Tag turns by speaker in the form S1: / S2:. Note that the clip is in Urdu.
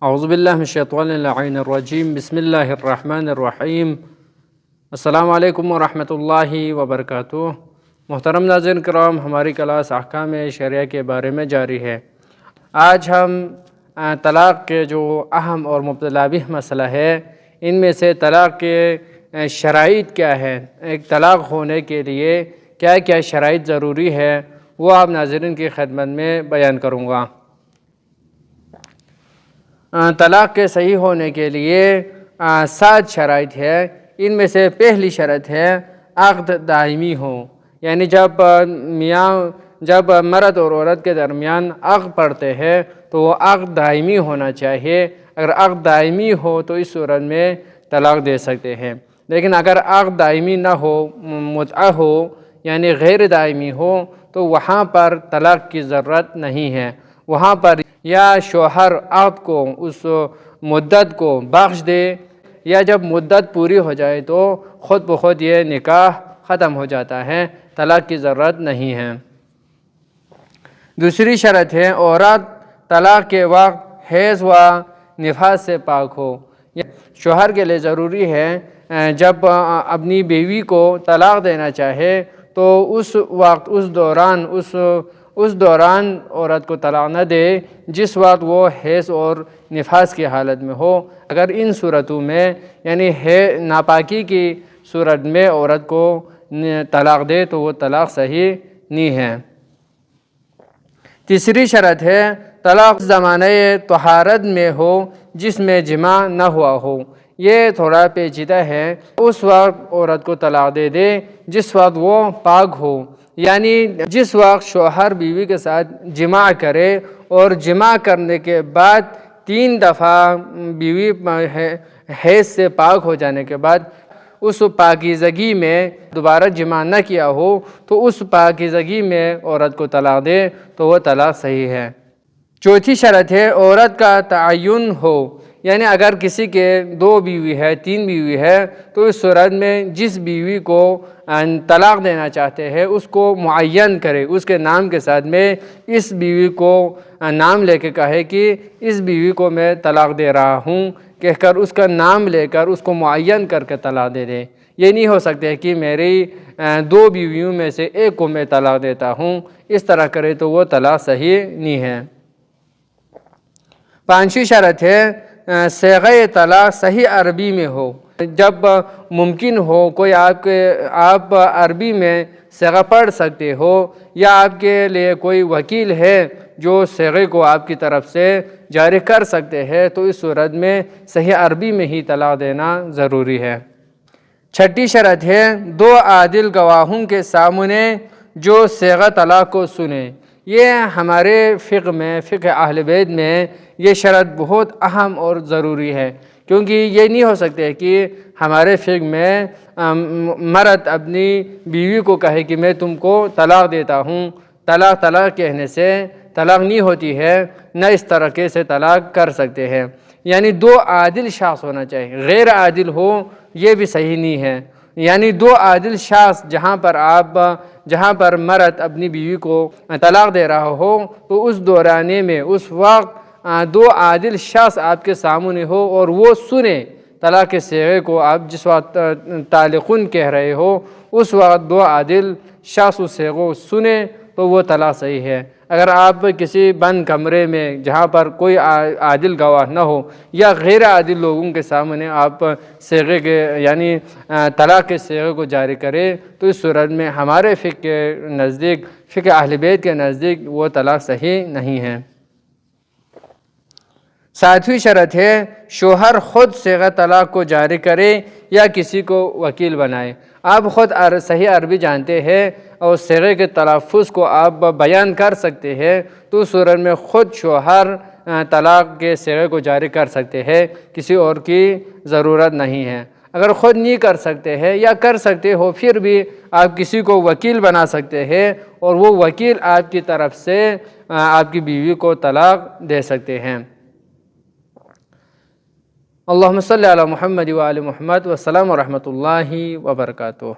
S1: اعوذ باللہ من الشیطان اللعین الرجیم، بسم اللہ الرحمن الرحیم۔ السلام علیکم ورحمۃ اللہ وبرکاتہ۔ محترم ناظرین کرام، ہماری کلاس احکام شرعیہ کے بارے میں جاری ہے۔ آج ہم طلاق کے جو اہم اور مبتلا بھی مسئلہ ہے، ان میں سے طلاق کے شرائط کیا ہے، ایک طلاق ہونے کے لیے کیا کیا شرائط ضروری ہے، وہ آپ ناظرین کی خدمت میں بیان کروں گا۔ طلاق کے صحیح ہونے کے لیے 7 شرائط ہے۔ ان میں سے پہلی شرط ہے عقد دائمی ہو، یعنی جب مرد اور عورت کے درمیان عقد پڑتے ہیں تو وہ عقد دائمی ہونا چاہیے۔ اگر عقد دائمی ہو تو اس صورت میں طلاق دے سکتے ہیں، لیکن اگر عقد دائمی نہ ہو، متعہ ہو یعنی غیر دائمی ہو، تو وہاں پر طلاق کی ضرورت نہیں ہے۔ وہاں پر یا شوہر عقد کو اس مدت کو بخش دے، یا جب مدت پوری ہو جائے تو خود بخود یہ نکاح ختم ہو جاتا ہے، طلاق کی ضرورت نہیں ہے۔ دوسری شرط ہے عورت طلاق کے وقت حیض و نفاس سے پاک ہو۔ شوہر کے لیے ضروری ہے جب اپنی بیوی کو طلاق دینا چاہے تو اس وقت اس دوران عورت کو طلاق نہ دے جس وقت وہ حیض اور نفاس کی حالت میں ہو۔ اگر ان صورتوں میں یعنی ناپاکی کی صورت میں عورت کو طلاق دے تو وہ طلاق صحیح نہیں ہے۔ تیسری شرط ہے طلاق زمانہ طہارت میں ہو جس میں جماع نہ ہوا ہو۔ یہ تھوڑا پیچیدہ ہے۔ اس وقت عورت کو طلاق دے جس وقت وہ پاک ہو، یعنی جس وقت شوہر بیوی کے ساتھ جماع کرے اور جماع کرنے کے بعد 3 دفعہ بیوی حیض سے پاک ہو جانے کے بعد اس پاکیزگی میں دوبارہ جماع نہ کیا ہو تو اس پاکیزگی میں عورت کو طلاق دے تو وہ طلاق صحیح ہے۔ چوتھی شرط ہے عورت کا تعین ہو، یعنی اگر کسی کے 2 بیوی ہے 3 بیوی ہے تو اس صورت میں جس بیوی کو طلاق دینا چاہتے ہیں اس کو معین کرے، اس کے نام کے ساتھ میں اس بیوی کو نام لے کے کہے کہ اس بیوی کو میں طلاق دے رہا ہوں، کہہ کر اس کا نام لے کر اس کو معین کر کے طلاق دے۔ یہ نہیں ہو سکتا ہے کہ میری 2 بیویوں میں سے ایک کو میں طلاق دیتا ہوں، اس طرح کرے تو وہ طلاق صحیح نہیں ہے۔ 5ویں شرط ہے صیغہ طلاق صحیح عربی میں ہو۔ جب ممکن ہو کوئی آپ عربی میں صیغہ پڑھ سکتے ہو، یا آپ کے لیے کوئی وکیل ہے جو صیغے کو آپ کی طرف سے جاری کر سکتے ہیں، تو اس صورت میں صحیح عربی میں ہی طلاق دینا ضروری ہے۔ 6ٹھی شرط ہے 2 عادل گواہوں کے سامنے جو صیغہ طلاق کو سنے۔ یہ ہمارے فقہ میں، فقہ اہل بیت میں یہ شرط بہت اہم اور ضروری ہے، کیونکہ یہ نہیں ہو سکتے کہ ہمارے فقہ میں مرد اپنی بیوی کو کہے کہ میں تم کو طلاق دیتا ہوں۔ طلاق کہنے سے طلاق نہیں ہوتی ہے، نہ اس طریقے سے طلاق کر سکتے ہیں۔ یعنی 2 عادل شخص ہونا چاہیے، غیر عادل ہو یہ بھی صحیح نہیں ہے۔ یعنی 2 عادل شخص جہاں پر مرد اپنی بیوی کو طلاق دے رہا ہو تو اس دورانے میں اس وقت 2 عادل شخص آپ کے سامنے ہو اور وہ سنے طلاق کے صیغے کو۔ آپ جس وقت طالقن کہہ رہے ہو اس وقت 2 عادل شخص اس صیغے کو سنے تو وہ طلاق صحیح ہے۔ اگر آپ کسی بند کمرے میں جہاں پر کوئی عادل گواہ نہ ہو یا غیر عادل لوگوں کے سامنے آپ صیغے کے یعنی طلاق کے صیغے کو جاری کرے تو اس صورت میں ہمارے فقہ کے نزدیک، فقہ اہل بیت کے نزدیک وہ طلاق صحیح نہیں ہے۔ 7ویں شرط ہے شوہر خود صیغہ طلاق کو جاری کرے یا کسی کو وکیل بنائے۔ آپ خود صحیح عربی جانتے ہیں اور صیغے کے تلفظ کو آپ بیان کر سکتے ہیں، تو اس صورت میں خود شوہر طلاق کے صیغے کو جاری کر سکتے ہیں، کسی اور کی ضرورت نہیں ہے۔ اگر خود نہیں کر سکتے ہیں یا کر سکتے ہو پھر بھی آپ کسی کو وکیل بنا سکتے ہیں، اور وہ وکیل آپ کی طرف سے آپ کی بیوی کو طلاق دے سکتے ہیں۔ اللہم صلی علی محمد و آل محمد، والسلام ورحمۃ اللہ وبرکاتہ۔